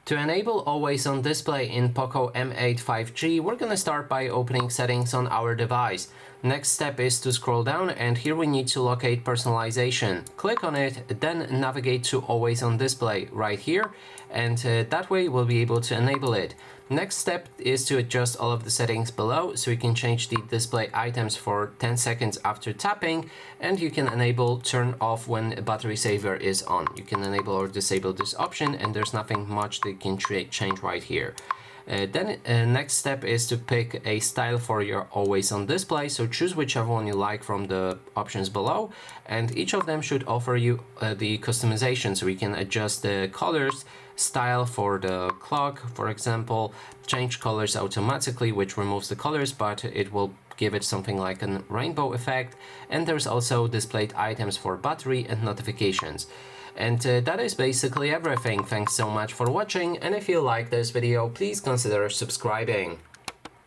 To enable always on display in POCO M8 5G, we're going to start by opening settings on our device. Next step is to scroll down, and here we need to locate personalization. Click on it, then navigate to always on display right here, and that way we'll be able to enable it. Next step is to adjust all of the settings below, so you can change the display items for 10 seconds after tapping, and you can enable turn off when battery saver is on. You can enable or disable this option, and there's nothing much that you can change right here. Next step is to pick a style for your always on display, so choose whichever one you like from the options below, and each of them should offer you the customization, so we can adjust the colors, style for the clock, for example, change colors automatically, which removes the colors, but it will give it something like a rainbow effect, and there's also displayed items for battery and notifications. And that is basically everything. Thanks so much for watching, and if you like this video, please consider subscribing.